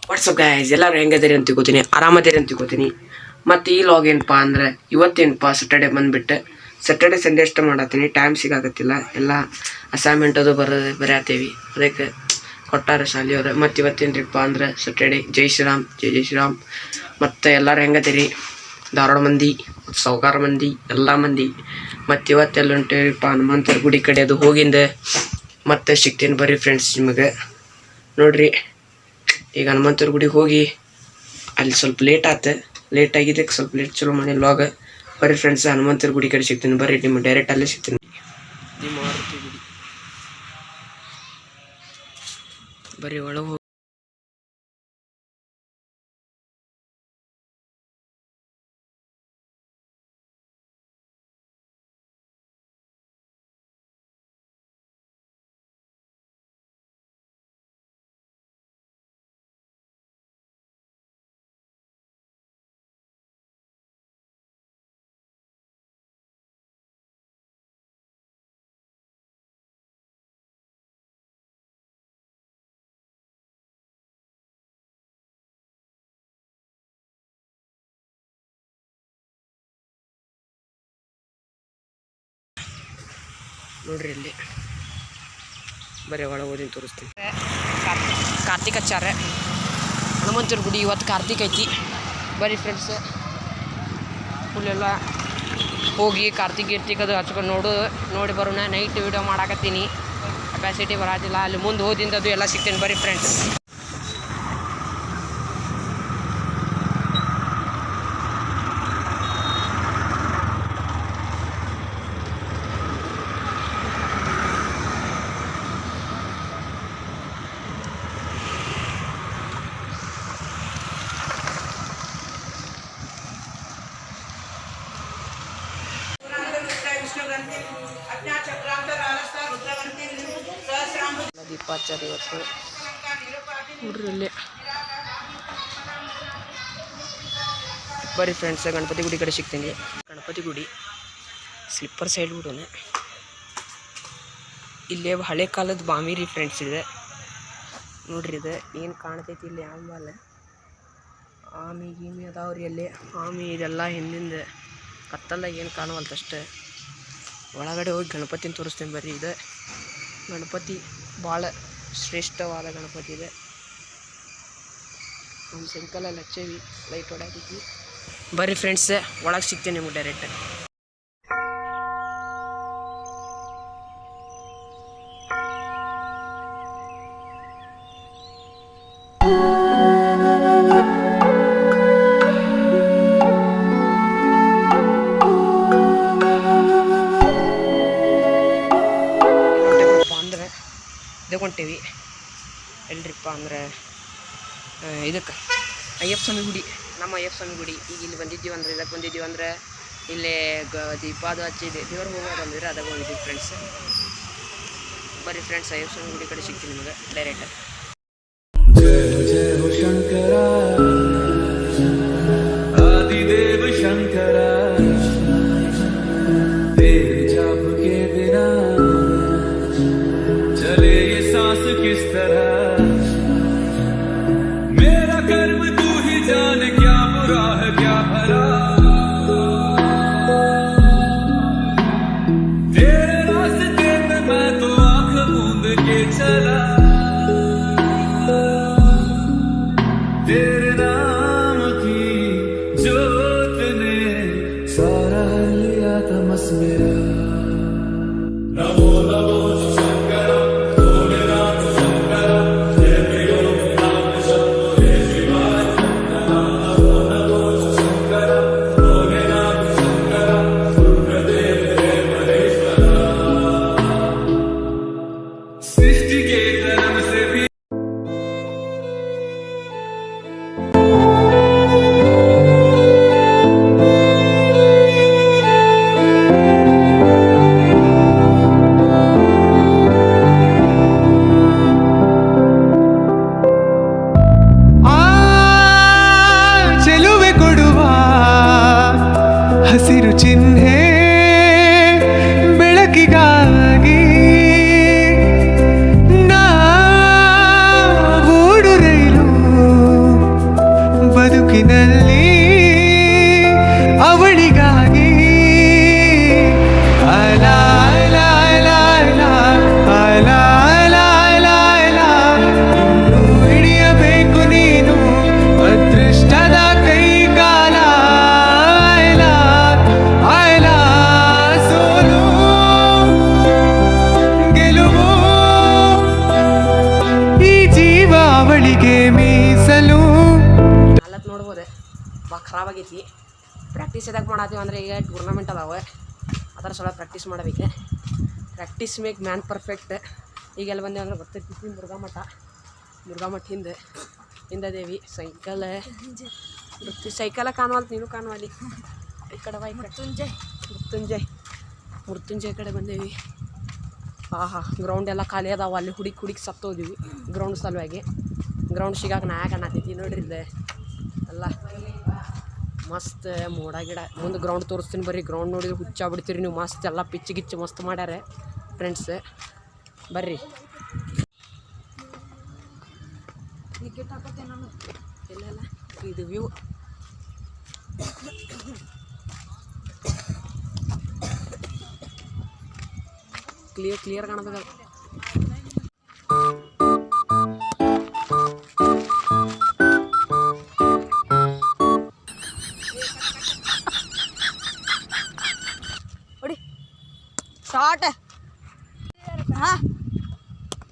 WhatsApp guys, ಎಲ್ಲರೂ ಹೆಂಗದಿರಿ ಅಂತ ತಿಳ್ಕೊತೀನಿ, ಆರಾಮದಿರಿ ಅಂತ ತಿಳ್ಕೊತೀನಿ. ಮತ್ತು ಈ ಲಾಗ್ ಏನಪ್ಪ ಅಂದ್ರೆ ಇವತ್ತೇನಪ್ಪ ಸ್ಯಾಟರ್ಡೆ ಬಂದುಬಿಟ್ಟು ಸ್ಯಾಟರ್ಡೆ ಸಂಡೇ ಅಷ್ಟು ಮಾಡತ್ತೀನಿ. ಟೈಮ್ ಸಿಗಾಕತ್ತಿಲ್ಲ, ಎಲ್ಲ ಅಸೈನ್ಮೆಂಟ್ ಅದು ಬರೆಯತ್ತೀವಿ, ಅದಕ್ಕೆ ಕೊಟ್ಟಾರೆ ಶಾಲೆಯವ್ರು. ಮತ್ತು ಇವತ್ತೇನ್ರಿಪ್ಪ ಅಂದ್ರೆ ಸ್ಯಾಟರ್ಡೆ. ಜೈ ಶ್ರೀರಾಮ್, ಜೈ ಜೈ ಶ್ರೀರಾಮ್. ಮತ್ತು ಎಲ್ಲರೂ ಹೆಂಗದಿರಿ, ಧಾರವಾಡ ಮಂದಿ, ಸಾವುಕಾರ ಮಂದಿ, ಎಲ್ಲ ಮಂದಿ. ಮತ್ತು ಇವತ್ತೆಲ್ಲ ಹೊಂಟೇವಿಪ್ಪ ಹನುಮಂತರ ಗುಡಿ ಕಡೆ, ಅದು ಹೋಗಿಂದ ಮತ್ತೆ ಸಿಗ್ತೀನಿ ಬರ್ರಿ ಫ್ರೆಂಡ್ಸ್ ನಿಮಗೆ. ನೋಡ್ರಿ, ಈಗ ಹನುಮಂತರ ಗುಡಿಗೆ ಹೋಗಿ ಅಲ್ಲಿ ಸ್ವಲ್ಪ ಲೇಟ್ ಆಗಿದ್ದಕ್ಕೆ ಸ್ವಲ್ಪ ಲೇಟ್ ಚಲೋ ಮಾಡಿ ಲಾಗ್. ಬರ್ರಿ ಫ್ರೆಂಡ್ಸ್, ಹನುಮಂತರ ಗುಡಿ ಕಡೆ ಸಿಗ್ತೀನಿ ಬರ್ರಿ, ನಿಮ್ಮ ಡೈರೆಕ್ಟ್ ಅಲ್ಲೇ ಸಿಗ್ತೀನಿ. ನಿಮ್ಮ ಮಾರುತಿ ಗುಡಿ ಬರ್ರಿ, ಒಳಗೆ ಹೋಗಿ. ನೋಡ್ರಿ ಇಲ್ಲಿ ಬರೀ ಒಳಗೆ ಓದಿ ತೋರಿಸ್ತೀನಿ. ಕಾರ್ತಿಕ್ ಹಚ್ಚಾರೆ ಹನುಮಂತರ ಗುಡಿ, ಇವತ್ತು ಕಾರ್ತಿಕ್ ಐತಿ. ಬರ್ರಿ ಫ್ರೆಂಡ್ಸ್, ಫುಲ್ಲೆಲ್ಲ ಹೋಗಿ ಕಾರ್ತಿಕ್ ಅದು ಹಚ್ಕೊಂಡು ನೋಡಿ ಬರೋಣ. ನೈಟ್ ವೀಡಿಯೋ ಮಾಡಾಕತ್ತೀನಿ, ಕೆಪಾಸಿಟಿ ಬರೋದಿಲ್ಲ. ಅಲ್ಲಿ ಮುಂದೆ ಹೋದಿಂದ ಅದು ಎಲ್ಲ ಸಿಗ್ತೀನಿ ಬರ್ರಿ ಫ್ರೆಂಡ್ಸ್. ದೀಪಾಚಾರ ಇವತ್ತು ನೋಡ್ರಿ ಇಲ್ಲಿ. ಬರ್ರಿ ಫ್ರೆಂಡ್ಸ್, ಗಣಪತಿ ಗುಡಿ ಕಡೆ ಸಿಗ್ತೀನಿ. ಗಣಪತಿ ಗುಡಿ ಸ್ಲಿಪ್ಪರ್ ಸೈಡ್ ಬಿಡೋಣ. ಇಲ್ಲೇ ಹಳೆ ಕಾಲದ ಬಾಮಿ ಫ್ರೆಂಡ್ಸ್ ಇದೆ ನೋಡ್ರಿ. ಇದು ಏನು ಕಾಣ್ತೈತಿ ಇಲ್ಲಿ, ಆಂಬಲ್ಲ ಆಮಿ ಗೀಮಿ ಅದಾವ್ರಿ ಅಲ್ಲಿ. ಆಮಿ ಇದೆಲ್ಲ ಹಿಂದಿಂದ ಕತ್ತಲ್ಲ ಏನು ಕಾಣುವಲ್ತಷ್ಟೇ. ಒಳಗಡೆ ಹೋಗಿ ಗಣಪತಿನ ತೋರಿಸ್ತೇನೆ ಬರ್ರಿ. ಇದು ಗಣಪತಿ ಭಾಳ ಶ್ರೇಷ್ಠವಾದ ಗಣಪತಿ ಇದೆ. ನಮ್ಮ ಸೈಕಲಲ್ಲಿ ಹಚ್ಚೇವಿ, ಲೈಟ್ ಹೊಡಾಕೈತಿ. ಬರ್ರಿ ಫ್ರೆಂಡ್ಸ್, ಒಳಗೆ ಸಿಗ್ತೇನೆ ನಿಮ್ಗೆ ಡೈರೆಕ್ಟ್. ಹೊಂಟೇವಿ ಎಲ್ರಿಪ್ಪ ಅಂದ್ರೆ ಇದಕ್ಕೆ ಅಯ್ಯಪ್ಪ ಸ್ವಾಮಿ ಗುಡಿ, ನಮ್ಮ ಅಯ್ಯಪ್ಪ ಸ್ವಾಮಿ ಗುಡಿ. ಈಗ ಇಲ್ಲಿ ಇದಕ್ಕೆ ಬಂದಿದ್ದೀವಿ ಅಂದ್ರೆ ಇಲ್ಲೇ ದೀಪ ಅದು ಹಚ್ಚಿದೆ, ದೇವ್ರು ಹೋಗೋದು ಬಂದಿದ್ರೆ ಅದಾಗ ಹೋಗಿದ್ದೀವಿ ಫ್ರೆಂಡ್ಸ್. ಬರ್ರಿ ಫ್ರೆಂಡ್ಸ್, ಅಯ್ಯಪ್ಪ ಸ್ವಾಮಿ ಗುಡಿ ಕಡೆ ಸಿಗ್ತೀನಿ ನಿಮಗೆ ಡೈರೆಕ್ಟ್. किस तरह मेरा कर्म तू ही जाने, क्या बुरा है क्या भला, तेरे रास्ते में मैं तो आंख मूंद के चला, तेरे नाम की जोत ने सारा लिया तमस मेरा. नमो नमो शंकर, भोलेनाथ शंकर. ಬಾಳಿಗೆ ಮೀಸಲು. ಅಲ್ಲತ್ ನೋಡ್ಬೋದು ಭಾಳ ಖರಾಬ್ ಆಗೈತಿ. ಪ್ರಾಕ್ಟೀಸ್ ಎದಾಗ ಮಾಡತ್ತೀವಿ ಅಂದರೆ ಈಗ ಟೂರ್ನಮೆಂಟ್ ಅದಾವೆ, ಅದರ ಸಲ ಪ್ರಾಕ್ಟೀಸ್ ಮಾಡಬೇಕು. Practice make man perfect. ಈಗೆಲ್ಲ ಬಂದೇವೆ ಅಂದ್ರೆ ಗೊತ್ತಿರ್ತೀವಿ ಮುರುಘಾಮಠ ಹಿಂದದೇವಿ ಸೈಕಲ ಕಾಣುವಲ್ತು, ನೀನು ಕಾಣುವಲ್ಲಿ ಈ ಕಡೆ ಬಾ. ಮೃತ್ಯುಂಜಯ ಕಡೆ ಬಂದೇವಿ. ಗ್ರೌಂಡ್ ಎಲ್ಲ ಖಾಲಿ ಅದಾವ. ಅಲ್ಲಿ ಹುಡುಕಿ ಸತ್ತೋದಿವಿ ಗ್ರೌಂಡ್ ಸಲುವಾಗಿ. ಗ್ರೌಂಡ್ ಸಿಗಾಕ ನಾ ಕಾಣತೈತಿ ನೋಡ್ರಿ. ಇಲ್ಲೇ ಎಲ್ಲ ಮಸ್ತ್ ಮೋಡ ಗಿಡ. ಮುಂದೆ ಗ್ರೌಂಡ್ ತೋರಿಸ್ತೀನಿ ಬರ್ರಿ. ಗ್ರೌಂಡ್ ನೋಡಿದ್ರೆ ಹುಚ್ಚ ಬಿಡ್ತೀರಿ ನೀವು. ಮಸ್ತ್ ಎಲ್ಲ ಪಿಚ್ಚು ಗಿಚ್ಚು ಮಸ್ತ್ ಮಾಡ್ಯಾರೆ ಫ್ರೆಂಡ್ಸ್, ಬರ್ರಿ. ಇಲ್ಲ ಇದು ವ್ಯೂ. ಕ್ಲಿಯರ್ ಕಾಣಬೇಕಲ್ಲ.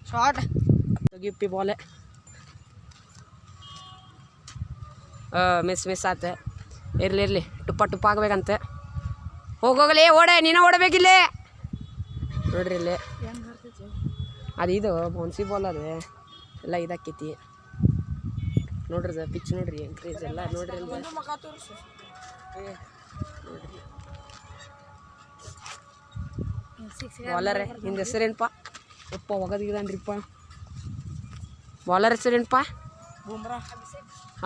ಶಾರ್ಟ್ ತೆಗಿಪ್ಪಿ ಬಾಲೆ ಮಿಸ್ ಆತ. ಇರಲಿ ಟುಪ್ಪ ಆಗ್ಬೇಕಂತೆ. ಹೋಗೋಗಲಿ ಓಡೆ, ನೀನು ಓಡಬೇಕಿಲ್ಲೇ ನೋಡ್ರಿ. ಇಲ್ಲೇ ಇದು ಬೌನ್ಸಿ ಬಾಲ್ ಅದೇ ಎಲ್ಲ ಇದಾಕೈತಿ ನೋಡ್ರಿ. ಪಿಚ್ ನೋಡ್ರಿ, ಎಂಟ್ರೀಸ್ ಎಲ್ಲ ನೋಡ್ರಿ. ಬಾಲರ್ ಹಿಂದೆ ಹೆಸರೇನಪ್ಪ? ಅಪ್ಪ ಒಗದಿದ್ದಾನ್ರಿಪ್ಪ. ಬಾಲರ್ ಹೆಸರೇನಪ್ಪ?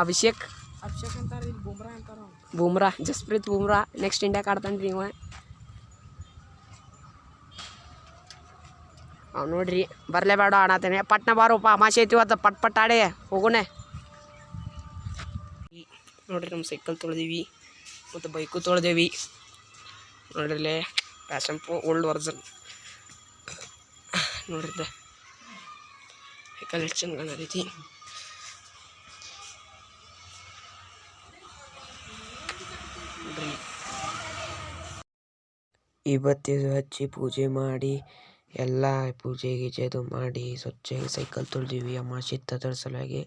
ಅಭಿಷೇಕ್ ಅಂತಾರೆ. ಬೂಮ್ರಾ, ಜಸ್ಪ್ರೀತ್ ಬೂಮ್ರಾ. ನೆಕ್ಸ್ಟ್ ಇಂಡಿಯಾಕ್ಕೆ ಆಡ್ತಾನೆ ರೀ ಇವ. ನೋಡ್ರಿ ಬರಲೇಬೇಡ ಆಡತೇನೆ. ಪಟ್ನ ಬಾರೋಪ್ಪ, ಅಮಾಶೆ ಐತಿ ಇವತ್ತು. ಪಟ್ ಆಡೇ ಹೋಗೋಣ. ನೋಡ್ರಿ ನಮ್ಮ ಸೈಕಲ್ ತೊಳೆದೀವಿ ಮತ್ತು ಬೈಕು ತೊಳೆದೇವಿ ನೋಡ್ರಿಲ್ಲೇ. ಪ್ಯಾಷನ್ ಪ್ರೊ ಓಲ್ಡ್ ವರ್ಜನ್ ನೋಡ್ರಿದ್ದೆ. ಸೈಕಲ್ ಎಷ್ಟು ಚಂದ ಕಾಣತೈತಿ. ಇವತ್ತು ಹಚ್ಚಿ ಪೂಜೆ ಮಾಡಿ ಎಲ್ಲ ಪೂಜೆ ಗೀಜೆದು ಮಾಡಿ ಸ್ವಚ್ಛಾಗಿ ಸೈಕಲ್ ತೊಳೆದೀವಿ. ಅಮಾವಾಸ್ಯೆ ಇತ್ತು ಅದ್ರ ಸಲುವಾಗಿ